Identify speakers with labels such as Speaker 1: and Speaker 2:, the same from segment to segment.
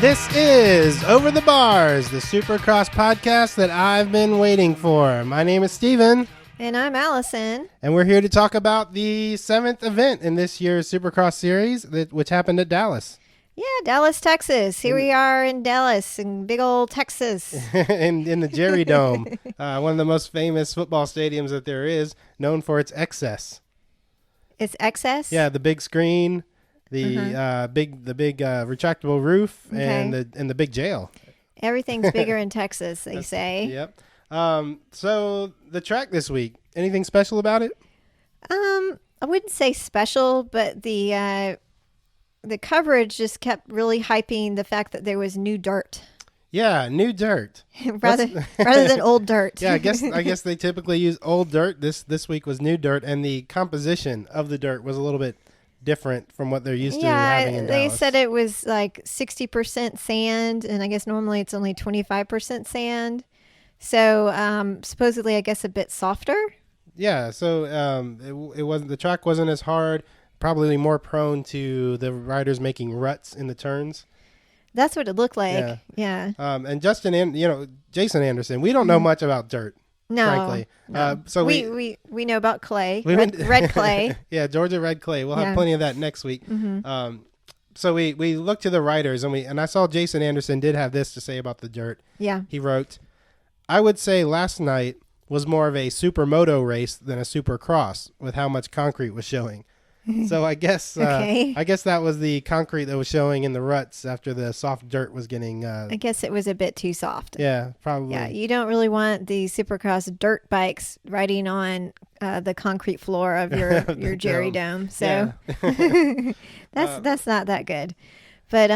Speaker 1: This is Over the Bars, the Supercross podcast that I've been waiting for. My name is Steven.
Speaker 2: And I'm Allison.
Speaker 1: And we're here to talk about the 7th event in this year's Supercross series, which happened at Dallas.
Speaker 2: Yeah, Dallas, Texas. Here we are in Dallas, in big old Texas.
Speaker 1: in the Jerry Dome, one of the most famous football stadiums that there is, known for its excess.
Speaker 2: It's excess?
Speaker 1: Yeah, the big screen, the big retractable roof, and the big jail.
Speaker 2: Everything's bigger in Texas, they say.
Speaker 1: Yep. So the track this week, anything special about it?
Speaker 2: I wouldn't say special, but the coverage just kept really hyping the fact that there was new dirt.
Speaker 1: Yeah, new dirt.
Speaker 2: rather than old dirt.
Speaker 1: Yeah, I guess they typically use old dirt. This week was new dirt, and the composition of the dirt was a little bit different from what they're used to having in Dallas.
Speaker 2: They said it was like 60% sand, and I guess normally it's only 25% sand. So supposedly, I guess a bit softer. Yeah,
Speaker 1: so it wasn't, the track wasn't as hard, probably more prone to the riders making ruts in the turns.
Speaker 2: That's what it looked like. Yeah.
Speaker 1: And Jason Anderson, we don't know much about dirt.
Speaker 2: No,
Speaker 1: frankly.
Speaker 2: No.
Speaker 1: So
Speaker 2: we know about clay, red clay.
Speaker 1: Yeah, Georgia red clay. We'll have plenty of that next week. Mm-hmm. So we looked to the writers, and I saw Jason Anderson did have this to say about the dirt. Yeah. He wrote, "I would say last night was more of a supermoto race than a supercross with how much concrete was showing." So I guess that was the concrete that was showing in the ruts after the soft dirt was getting... I
Speaker 2: guess it was a bit too soft.
Speaker 1: Yeah, probably.
Speaker 2: Yeah, you don't really want the Supercross dirt bikes riding on the concrete floor of your Jerry Dome. So that's not that good. But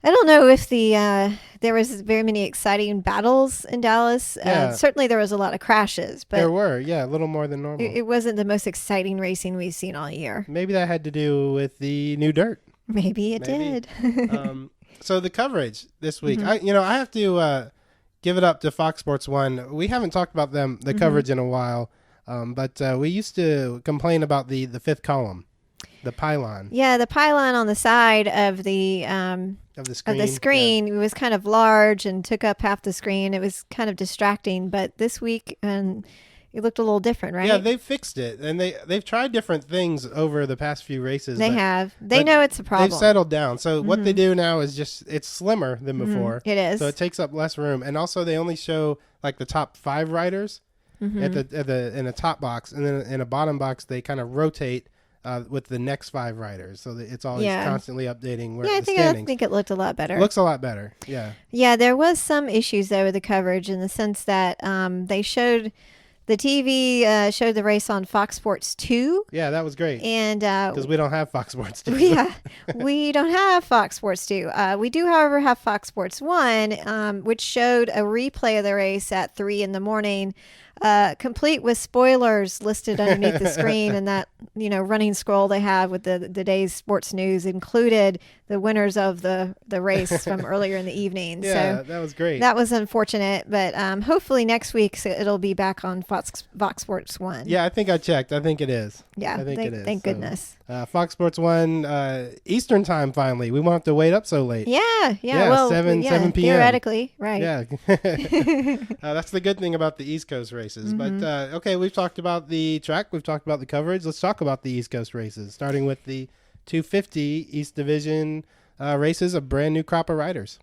Speaker 2: I don't know if there was very many exciting battles in Dallas. Certainly there was a lot of crashes. But
Speaker 1: there were, a little more than normal.
Speaker 2: It wasn't the most exciting racing we've seen all year.
Speaker 1: Maybe that had to do with the new dirt.
Speaker 2: Maybe it did.
Speaker 1: So the coverage this week, I have to give it up to Fox Sports 1. We haven't talked about the coverage in a while, but we used to complain about the fifth column. The pylon. Yeah,
Speaker 2: the pylon on the side of the screen it was kind of large and took up half the screen. It was kind of distracting, but this week it looked a little different, right?
Speaker 1: Yeah, they fixed it, and they've tried different things over the past few races.
Speaker 2: They know it's a problem.
Speaker 1: They've settled down. So what they do now is just it's slimmer than before.
Speaker 2: It is.
Speaker 1: So it takes up less room, and also they only show like the top 5 riders in a top box, and then in a bottom box they kind of rotate. With the next 5 riders, so that it's always constantly updating where the standings.
Speaker 2: I think it looked a lot better.
Speaker 1: Looks a lot better, yeah.
Speaker 2: Yeah, there was some issues though with the coverage in the sense that they showed the TV showed the race on Fox Sports 2.
Speaker 1: Yeah, that was great.
Speaker 2: And
Speaker 1: because we don't have Fox Sports 2.
Speaker 2: Yeah, we don't have Fox Sports 2. We do, however, have Fox Sports 1, which showed a replay of the race at 3 a.m. Complete with spoilers listed underneath the screen, and that running scroll they have with the day's sports news included the winners of the race from earlier in the evening.
Speaker 1: Yeah,
Speaker 2: so
Speaker 1: that was great.
Speaker 2: That was unfortunate, but hopefully next week it'll be back on Fox Sports 1.
Speaker 1: Yeah, I think I checked. I think it is.
Speaker 2: Yeah, I think it is. Thank goodness.
Speaker 1: Fox Sports 1 Eastern time finally. We won't have to wait up so late.
Speaker 2: Yeah. Well,
Speaker 1: 7 p.m.
Speaker 2: Theoretically, right.
Speaker 1: Yeah. That's the good thing about the East Coast races. But okay, we've talked about the track. We've talked about the coverage. Let's talk about the East Coast races, starting with the 250 East Division races, a brand new crop of riders.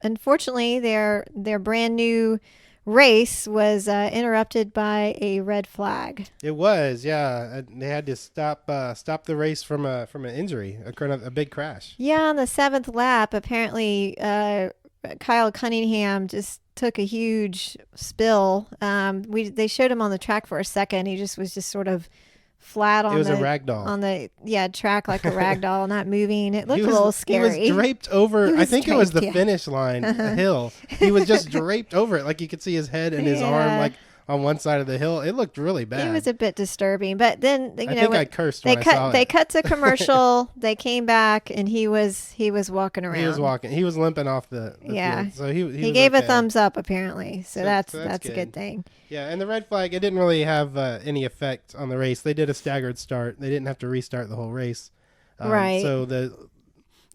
Speaker 1: Unfortunately, their brand new race was interrupted by a red flag. It was, yeah. They had to stop the race from an injury, a big crash.
Speaker 2: Yeah, on the 7th lap, apparently Kyle Cunningham just took a huge spill. They showed him on the track for a second. He was sort of flat on
Speaker 1: a ragdoll
Speaker 2: on the track like a ragdoll, not moving. It looked a little scary.
Speaker 1: He was draped over. I think it was the finish line, a hill. He was just draped over it, like you could see his head and his arm like on one side of the hill. It looked really bad.
Speaker 2: It was a bit distirbing, but then
Speaker 1: I cursed when I saw it.
Speaker 2: They cut to commercial. They came back and he was walking around.
Speaker 1: He was walking. He was limping off the field. So he
Speaker 2: gave a thumbs up apparently. So that's a good thing.
Speaker 1: Yeah, and the red flag, it didn't really have any effect on the race. They did a staggered start. They didn't have to restart the whole race.
Speaker 2: Right.
Speaker 1: So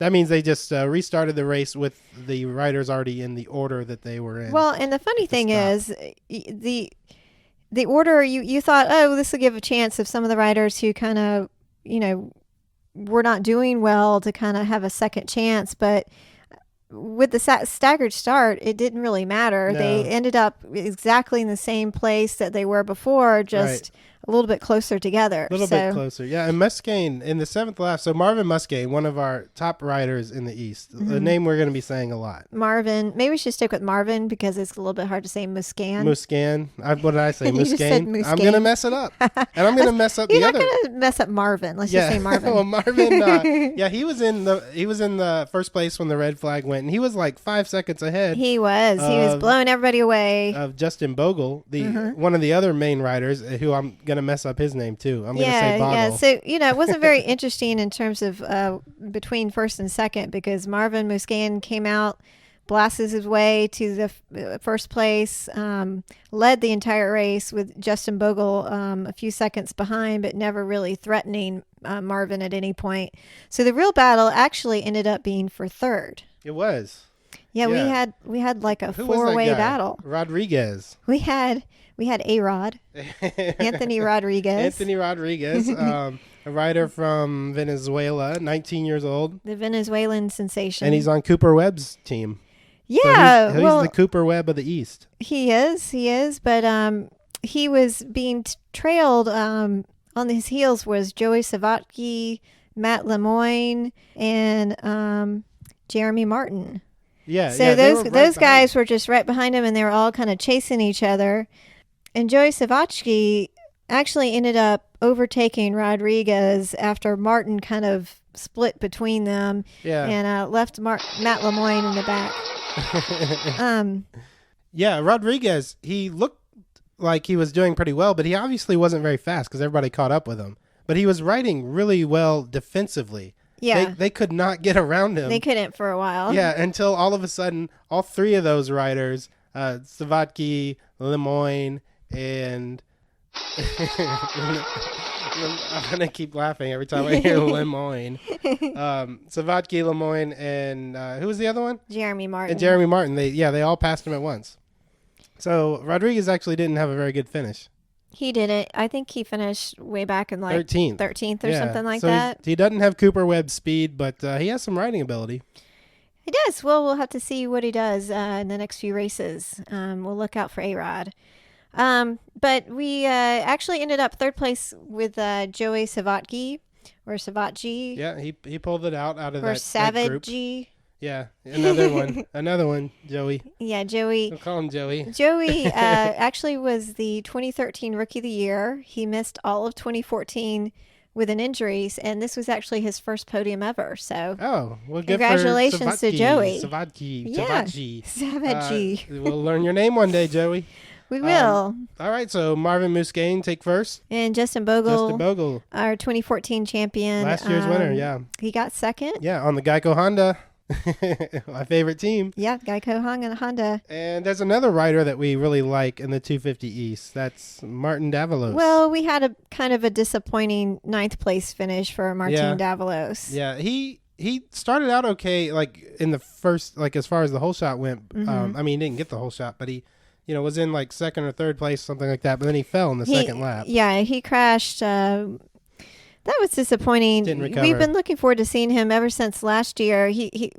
Speaker 1: That means they just restarted the race with the riders already in the order that they were in.
Speaker 2: Well, and the funny thing is, the order you thought, oh, this will give a chance of some of the riders who kind of, were not doing well to kind of have a second chance, but with the staggered start, it didn't really matter. No. They ended up exactly in the same place that they were before, just a little bit closer together.
Speaker 1: A little bit closer, yeah. And Musquin in the 7th lap. So Marvin Musquin, one of our top riders in the East, a name we're going to be saying a lot.
Speaker 2: Marvin. Maybe we should stick with Marvin because it's a little bit hard to say Musquin.
Speaker 1: Musquin. What did I say? Musquin. I'm going to mess it up. And I'm going to mess up the other.
Speaker 2: You're not going to mess up Marvin. Let's just say Marvin.
Speaker 1: Well, Marvin, he was in the first place when the red flag went, and he was like 5 seconds ahead.
Speaker 2: He was blowing everybody away.
Speaker 1: Of Justin Bogle, one of the other main riders, who I'm going to mess up his name too. I'm going to say Bogle.
Speaker 2: Yeah, so it wasn't very interesting in terms of between first and second, because Marvin Musquin came out, blasted his way to the first place, led the entire race with Justin Bogle a few seconds behind, but never really threatening Marvin at any point. So the real battle actually ended up being for third.
Speaker 1: It was.
Speaker 2: Yeah, we had like a four-way battle.
Speaker 1: Rodriguez.
Speaker 2: We had A-Rod. Anthony Rodriguez.
Speaker 1: A rider from Venezuela, 19 years old.
Speaker 2: The Venezuelan sensation.
Speaker 1: And he's on Cooper Webb's team.
Speaker 2: Yeah.
Speaker 1: So he's the Cooper Webb of the East.
Speaker 2: He is. But he was being trailed on his heels was Joey Savatgy, Matt Lemoyne, and Jeremy Martin.
Speaker 1: Yeah.
Speaker 2: So those guys were just right behind him, and they were all kind of chasing each other. And Joey Savatgy actually ended up overtaking Rodriguez after Martin kind of split between them and left Matt Lemoyne in the back.
Speaker 1: Rodriguez, he looked like he was doing pretty well, but he obviously wasn't very fast because everybody caught up with him. But he was riding really well defensively.
Speaker 2: Yeah.
Speaker 1: They could not get around him.
Speaker 2: They couldn't for a while.
Speaker 1: Yeah, until all of a sudden, all three of those riders, Savatgy, Lemoyne, and I'm going to keep laughing every time I hear Lemoyne. Savatgy, Lemoyne, and who was the other one?
Speaker 2: Jeremy Martin.
Speaker 1: And Jeremy Martin. They all passed him at once. So Rodriguez actually didn't have a very good finish.
Speaker 2: He didn't. I think he finished way back in like 13th or something like that.
Speaker 1: He doesn't have Cooper Webb's speed, but he has some riding ability.
Speaker 2: He does. Well, we'll have to see what he does in the next few races. We'll look out for A-Rod. But we actually ended up third place with Joey Savatgy or Savatgy.
Speaker 1: Yeah, he pulled it out of
Speaker 2: or
Speaker 1: that group. Yeah, another one, Joey.
Speaker 2: Yeah, Joey.
Speaker 1: We'll call him Joey.
Speaker 2: Joey actually was the 2013 Rookie of the Year. He missed all of 2014 with an injury, and this was actually his first podium ever. So, congratulations to Joey.
Speaker 1: Savatgy. We'll learn your name one day, Joey.
Speaker 2: We will.
Speaker 1: All right, so Marvin Musquin take first.
Speaker 2: And Justin Bogle. Our 2014 champion.
Speaker 1: Last year's winner, yeah.
Speaker 2: He got second.
Speaker 1: Yeah, on the Geico Honda. My favorite team.
Speaker 2: Yeah, Geico Honda.
Speaker 1: And there's another rider that we really like in the 250 East. That's Martin Davalos.
Speaker 2: Well, we had a kind of a disappointing 9th place finish for Martin Davalos.
Speaker 1: Yeah, he started out okay, like in the first, like as far as the whole shot went. I mean, he didn't get the whole shot, but he was in like second or third place, something like that. But then he fell in the second lap.
Speaker 2: Yeah, he crashed. That was disappointing.
Speaker 1: Didn't recover.
Speaker 2: We've been looking forward to seeing him ever since last year.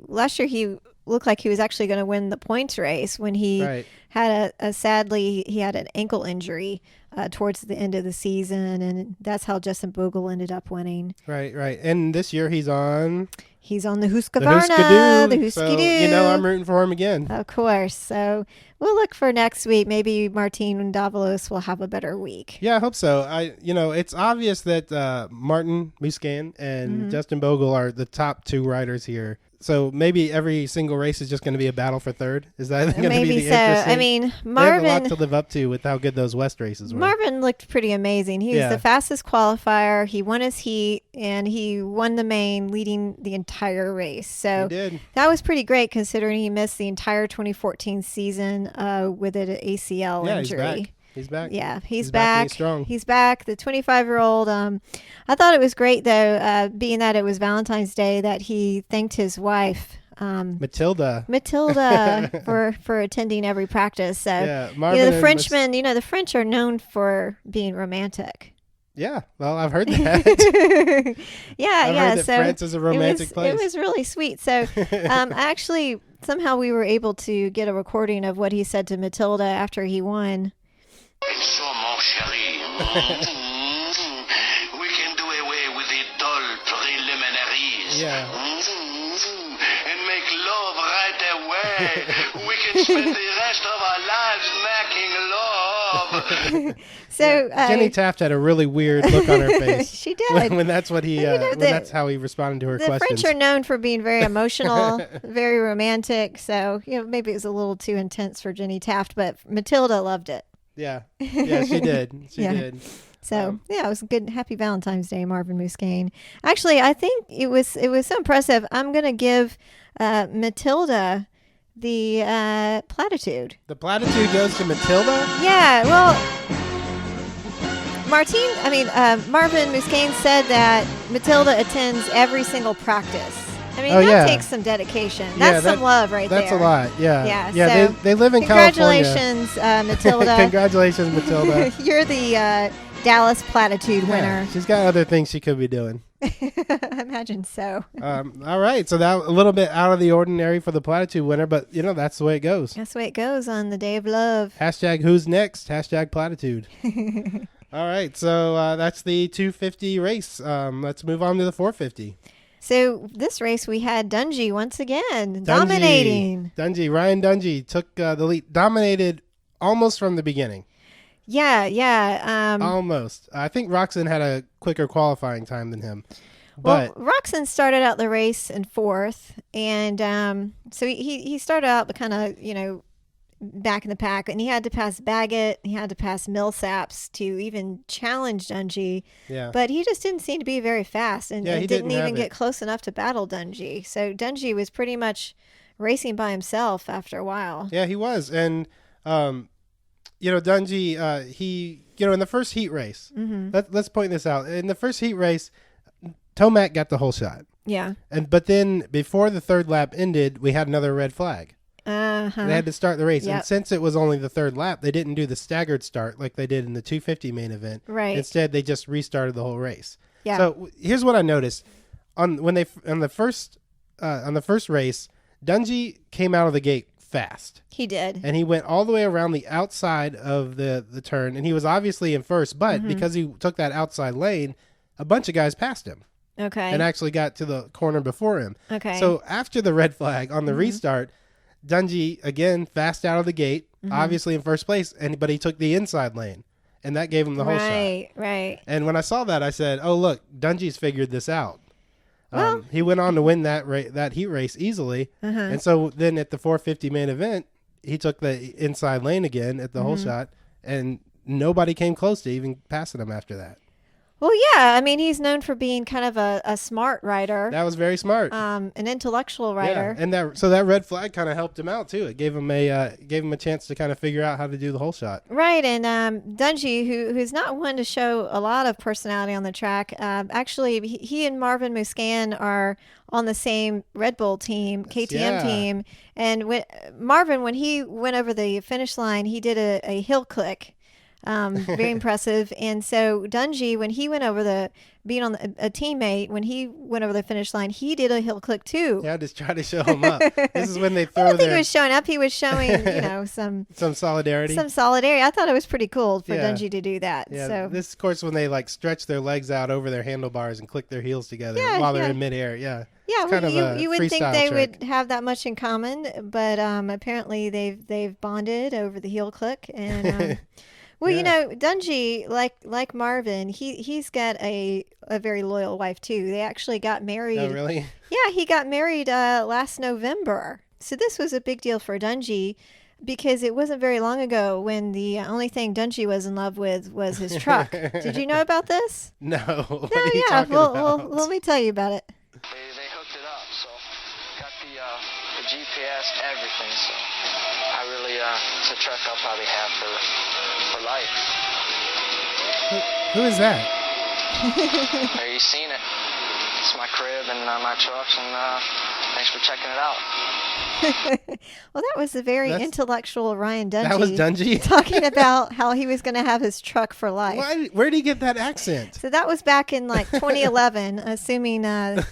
Speaker 2: Last year he looked like he was actually going to win the points race when he had sadly he had an ankle injury towards the end of the season, and that's how Justin Bogle ended up winning.
Speaker 1: Right. And this year he's on
Speaker 2: the Husqvarna, the Husky-Doo.
Speaker 1: So, I'm rooting for him again.
Speaker 2: Of course. So we'll look for next week. Maybe Martin Davalos will have a better week.
Speaker 1: Yeah, I hope so. It's obvious that Martin Musquin and Justin Bogle are the top two riders here. So maybe every single race is just going to be a battle for third. Is that going to be the interesting?
Speaker 2: I mean, Marvin.
Speaker 1: They have a lot to live up to with how good those West races were.
Speaker 2: Marvin looked pretty amazing. He was the fastest qualifier. He won his heat and he won the main, leading the entire race. So
Speaker 1: he did.
Speaker 2: That was pretty great considering he missed the entire 2014 season with an ACL injury.
Speaker 1: He's back. He's back.
Speaker 2: Yeah, he's back.
Speaker 1: He's strong.
Speaker 2: He's back. The 25-year-old. I thought it was great though, being that it was Valentine's Day, that he thanked his wife.
Speaker 1: Matilda
Speaker 2: for attending every practice. So
Speaker 1: yeah,
Speaker 2: the Frenchmen, the French are known for being romantic.
Speaker 1: Yeah, well, I've heard that.
Speaker 2: I've heard
Speaker 1: that France is a romantic place.
Speaker 2: It was really sweet. So actually, somehow we were able to get a recording of what he said to Matilda after he won.
Speaker 3: So, mon chéri, we can do away with the dull preliminaries.
Speaker 1: Yeah.
Speaker 3: And make love right away. We can spend the rest of our lives making love.
Speaker 2: So
Speaker 1: Jenny Taft had a really weird look on her face.
Speaker 2: She did.
Speaker 1: when that's what he that's how he responded to her questions.
Speaker 2: The French are known for being very emotional, very romantic. So, maybe it was a little too intense for Jenny Taft, but Matilda loved it.
Speaker 1: Yeah. Yeah, she did. She did.
Speaker 2: So it was a good, happy Valentine's Day, Marvin Muscane. Actually, I think it was so impressive. I'm going to give Matilda the platitude.
Speaker 1: The platitude goes to Matilda?
Speaker 2: Yeah, well, Marvin Muscane said that Matilda attends every single practice. That takes some dedication. That's some love right there.
Speaker 1: That's a lot, yeah.
Speaker 2: Yeah, so
Speaker 1: they live in California.
Speaker 2: Congratulations, Matilda.
Speaker 1: Congratulations, Matilda.
Speaker 2: You're the Dallas platitude winner.
Speaker 1: She's got other things she could be doing.
Speaker 2: I imagine so.
Speaker 1: All right, so that a little bit out of the ordinary for the platitude winner, but that's the way it goes.
Speaker 2: That's the way it goes on the day of love.
Speaker 1: # who's next? # platitude. All right, so that's the 250 race. Let's move on to the 450.
Speaker 2: So this race we had Dungey once again dominating.
Speaker 1: Ryan Dungey took the lead, dominated almost from the beginning.
Speaker 2: Yeah.
Speaker 1: Almost. I think Roxon had a quicker qualifying time than him. But
Speaker 2: Roxon started out the race in fourth, and so he started out kind of back in the pack, and he had to pass Baggett, he had to pass Millsaps to even challenge Dungey.
Speaker 1: Yeah.
Speaker 2: But he just didn't seem to be very fast, and didn't even get close enough to battle Dungey. So Dungey was pretty much racing by himself after a while.
Speaker 1: Yeah, he was, and Dungey, he in the first heat race.
Speaker 2: Mm-hmm.
Speaker 1: Let's point this out. In the first heat race, Tomac got the whole shot.
Speaker 2: Yeah.
Speaker 1: But then before the third lap ended, we had another red flag.
Speaker 2: Uh-huh.
Speaker 1: They had to start the race.
Speaker 2: Yep.
Speaker 1: And since it was only the third lap, they didn't do the staggered start like they did in the 250 main event.
Speaker 2: Right.
Speaker 1: Instead, they just restarted the whole race.
Speaker 2: Yeah.
Speaker 1: So here's what I noticed. On the first race, Dungey came out of the gate fast.
Speaker 2: He did.
Speaker 1: And he went all the way around the outside of the turn, and he was obviously in first, but because he took that outside lane, a bunch of guys passed him.
Speaker 2: Okay.
Speaker 1: And actually got to the corner before him.
Speaker 2: Okay.
Speaker 1: So after the red flag on the restart, Dungey, again, fast out of the gate, obviously in first place, but he took the inside lane, and that gave him the whole shot.
Speaker 2: Right.
Speaker 1: And when I saw that, I said, oh, look, Dungey's figured this out.
Speaker 2: Well,
Speaker 1: he went on to win that heat race easily. And so then at the 450 main event, he took the inside lane again at the whole shot, and nobody came close to even passing him after that.
Speaker 2: Well, yeah. He's known for being kind of a smart rider.
Speaker 1: That was very smart.
Speaker 2: An intellectual rider.
Speaker 1: Yeah. And that red flag kind of helped him out too. It gave him a chance to kind of figure out how to do the whole shot.
Speaker 2: Right. And Dungey, who's not one to show a lot of personality on the track, actually he and Marvin Muscane are on the same Red Bull team, KTM team. And when he went over the finish line, he did a hill click. Very impressive. And so Dungey, when he went over being on a teammate, when he went over the finish line, he did a hill click too.
Speaker 1: Yeah, just try to show him up. This is when they throw
Speaker 2: I don't think he was showing up. He was showing, some
Speaker 1: solidarity.
Speaker 2: Some solidarity. I thought it was pretty cool for Dungey to do that.
Speaker 1: Yeah,
Speaker 2: so
Speaker 1: this is, of course, when they stretch their legs out over their handlebars and click their heels together while they're in midair. Yeah.
Speaker 2: Yeah, well, you would think they would have that much in common, but apparently they've bonded over the heel click and. Well, Dungey, like Marvin, he's got a very loyal wife too. They actually got married.
Speaker 1: Oh, really?
Speaker 2: Yeah, he got married last November. So this was a big deal for Dungey because it wasn't very long ago when the only thing Dungey was in love with was his truck. Did you know about this?
Speaker 1: No.
Speaker 2: What are you talking about? Well, let me tell you about it.
Speaker 3: They hooked it up, so got the
Speaker 4: GPS, everything. So I really, it's a truck I'll probably have for life.
Speaker 1: Who is that?
Speaker 4: There, you've seen it. It's my crib and my trucks, and thanks for checking it out.
Speaker 2: Well, that was a very intellectual Ryan Dungey.
Speaker 1: That was Dungey?
Speaker 2: Talking about how he was going to have his truck for life.
Speaker 1: Where did he get that accent?
Speaker 2: So that was back in like 2011, assuming that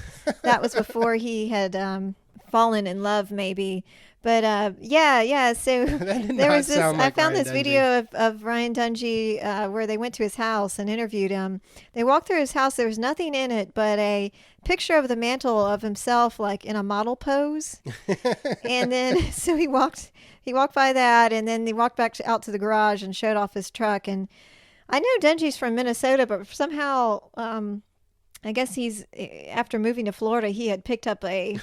Speaker 2: was before he had fallen in love, maybe. But yeah. So there was this. I found this video of Ryan Dungey where they went to his house and interviewed him. They walked through his house. There was nothing in it but a picture of the mantle of himself, like in a model pose. And then so he walked by that, and then he walked back out to the garage and showed off his truck. And I know Dungey's from Minnesota, but somehow I guess after moving to Florida, he had picked up a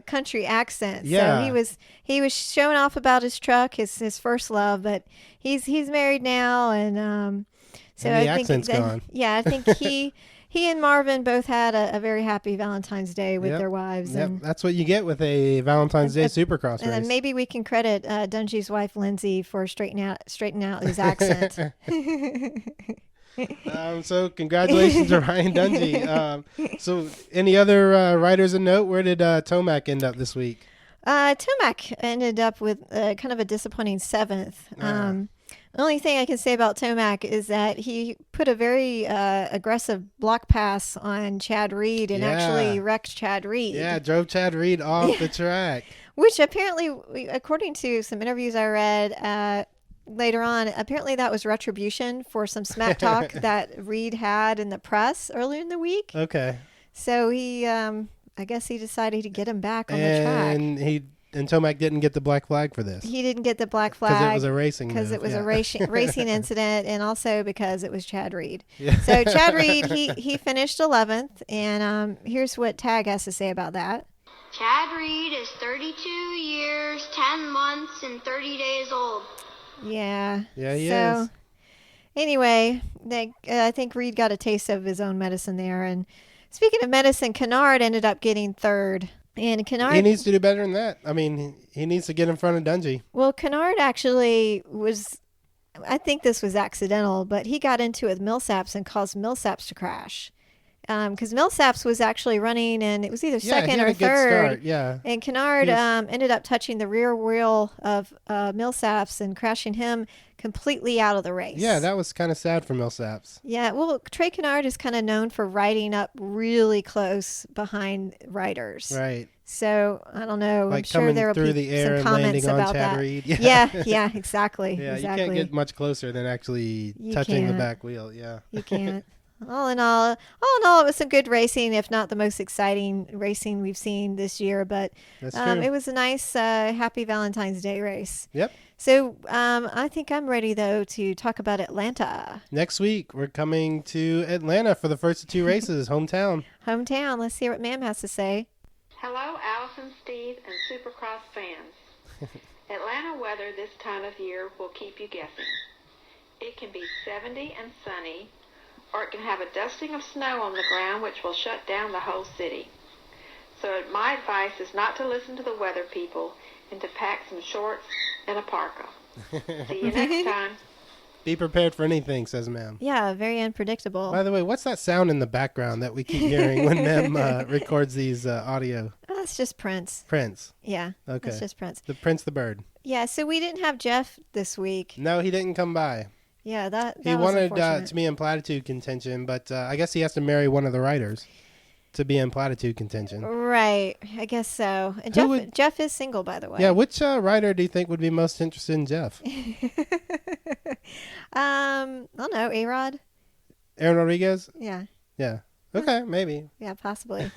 Speaker 2: country accent.
Speaker 1: Yeah.
Speaker 2: So he was showing off about his truck, his first love, but he's married now, and so
Speaker 1: and the
Speaker 2: I
Speaker 1: accent's
Speaker 2: think
Speaker 1: gone.
Speaker 2: Yeah, I think he and Marvin both had a very happy Valentine's Day with their wives.
Speaker 1: Yep.
Speaker 2: And
Speaker 1: that's what you get with a Valentine's Day Supercross race.
Speaker 2: And then maybe we can credit Dungey's wife Lindsay for straightening out his accent.
Speaker 1: So congratulations to Ryan Dungey. So any other riders of note? Where did Tomac end up this week?
Speaker 2: Tomac ended up with kind of a disappointing 7th. The only thing I can say about Tomac is that he put a very aggressive block pass on Chad Reed and actually wrecked Chad Reed.
Speaker 1: Yeah, drove Chad Reed off the track.
Speaker 2: Which apparently, according to some interviews I read, later on, apparently that was retribution for some smack talk that Reed had in the press earlier in the week.
Speaker 1: Okay.
Speaker 2: So he, I guess he decided to get him back on the track.
Speaker 1: And Tomac didn't get the black flag for this.
Speaker 2: He didn't get the black flag.
Speaker 1: Because it was a racing
Speaker 2: Because it was a racing incident, and also because it was Chad Reed.
Speaker 1: Yeah.
Speaker 2: So Chad Reed, he finished 11th, and here's what Tag has to say about that.
Speaker 5: Chad Reed is 32 years, 10 months, and 30 days old.
Speaker 2: Yeah.
Speaker 1: Yeah, he is.
Speaker 2: Anyway, I think Reed got a taste of his own medicine there. And speaking of medicine, Kennard ended up getting 3rd. And Kennard,
Speaker 1: he needs to do better than that. I mean, he needs to get in front of Dungey.
Speaker 2: Well, Kennard actually was, I think this was accidental, but he got into it with Millsaps and caused Millsaps to crash. Because Millsaps was actually running, and it was either second or third.
Speaker 1: Yeah.
Speaker 2: And Kennard ended up touching the rear wheel of Millsaps and crashing him completely out of the race.
Speaker 1: Yeah, that was kind of sad for Millsaps.
Speaker 2: Yeah, well, Trey Kennard is kind of known for riding up really close behind riders.
Speaker 1: Right.
Speaker 2: So, I don't know.
Speaker 1: Like
Speaker 2: I'm sure there will be some comments about that.
Speaker 1: Reed.
Speaker 2: Yeah, exactly.
Speaker 1: Yeah,
Speaker 2: exactly.
Speaker 1: You can't get much closer than actually touching the back wheel. Yeah.
Speaker 2: You can't. All in all, it was some good racing, if not the most exciting racing we've seen this year. But it was a nice, happy Valentine's Day race.
Speaker 1: Yep.
Speaker 2: So I think I'm ready, though, to talk about Atlanta.
Speaker 1: Next week, we're coming to Atlanta for the first of 2 races, hometown.
Speaker 2: Let's hear what Ma'am has to say.
Speaker 6: Hello, Allison, Steve, and Supercross fans. Atlanta weather this time of year will keep you guessing. It can be 70 and sunny, or it can have a dusting of snow on the ground, which will shut down the whole city. So my advice is not to listen to the weather people and to pack some shorts and a parka. See you next time.
Speaker 1: Be prepared for anything, says Ma'am.
Speaker 2: Yeah, very unpredictable.
Speaker 1: By the way, what's that sound in the background that we keep hearing when Ma'am records these audio?
Speaker 2: Oh, that's just Prince.
Speaker 1: Prince.
Speaker 2: Yeah.
Speaker 1: Okay.
Speaker 2: That's just Prince.
Speaker 1: The Prince the Bird.
Speaker 2: Yeah, so we didn't have Jeff this week.
Speaker 1: No, he didn't come by.
Speaker 2: Yeah, that
Speaker 1: he
Speaker 2: was
Speaker 1: wanted to be in platitude contention, but I guess he has to marry one of the riders to be in platitude contention.
Speaker 2: Right, I guess so. And Jeff is single, by the way.
Speaker 1: Yeah, which rider do you think would be most interested in Jeff?
Speaker 2: I don't know, A-Rod?
Speaker 1: Aaron Rodriguez?
Speaker 2: Yeah.
Speaker 1: Yeah. Okay, maybe.
Speaker 2: Yeah, possibly.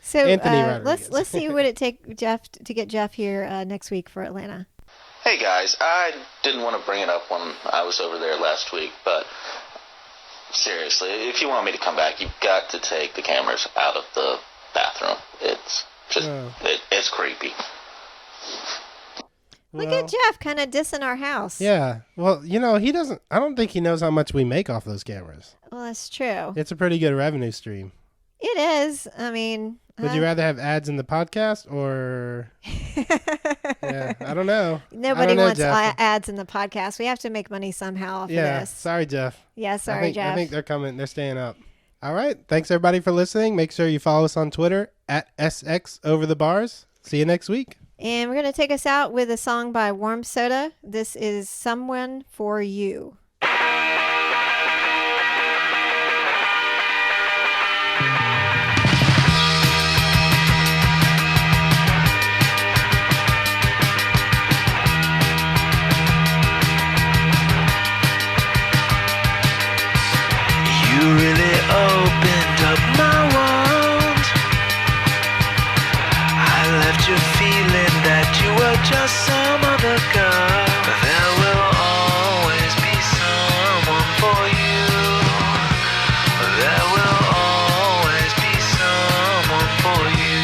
Speaker 2: So
Speaker 1: Anthony Rodriguez.
Speaker 2: let's see what it take Jeff to get Jeff here next week for Atlanta.
Speaker 7: Hey guys, I didn't want to bring it up when I was over there last week, but seriously, if you want me to come back, you've got to take the cameras out of the bathroom. It's just, it's creepy.
Speaker 2: Look at Jeff kind of dissing our house.
Speaker 1: Yeah. Well, I don't think he knows how much we make off those cameras.
Speaker 2: Well, that's true.
Speaker 1: It's a pretty good revenue stream.
Speaker 2: It is. I mean,
Speaker 1: would you rather have ads in the podcast or? Yeah, I don't know.
Speaker 2: Nobody wants ads in the podcast. We have to make money somehow off of this.
Speaker 1: Sorry, Jeff.
Speaker 2: Yeah, sorry, Jeff.
Speaker 1: I think they're coming. They're staying up. All right. Thanks everybody for listening. Make sure you follow us on Twitter at SXOverTheBars. See you next week.
Speaker 2: And we're going to take us out with a song by Warm Soda. This is Someone for You.
Speaker 8: You really opened up my world. I left you feeling that you were just some other girl. There will always be someone for you. There will always be someone for you.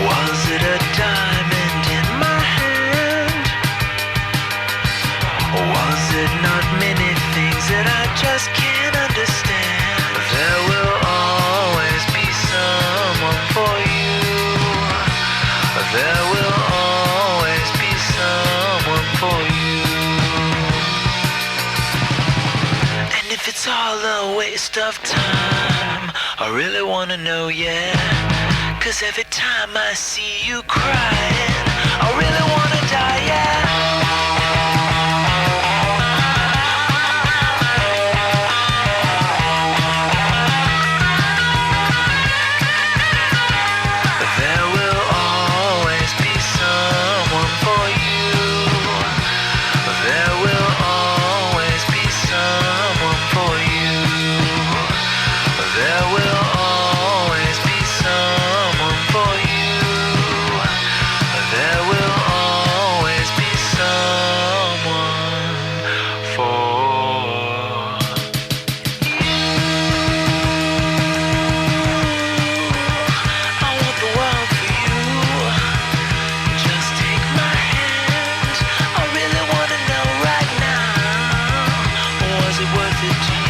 Speaker 8: Was it a diamond in my hand? Was it not many things that I just can't understand? There will always be someone for you. There will always be someone for you. And if it's all a waste of time, I really wanna know, yeah. 'Cause every time I see you crying, I really wanna die, yeah. Was it worth it to you?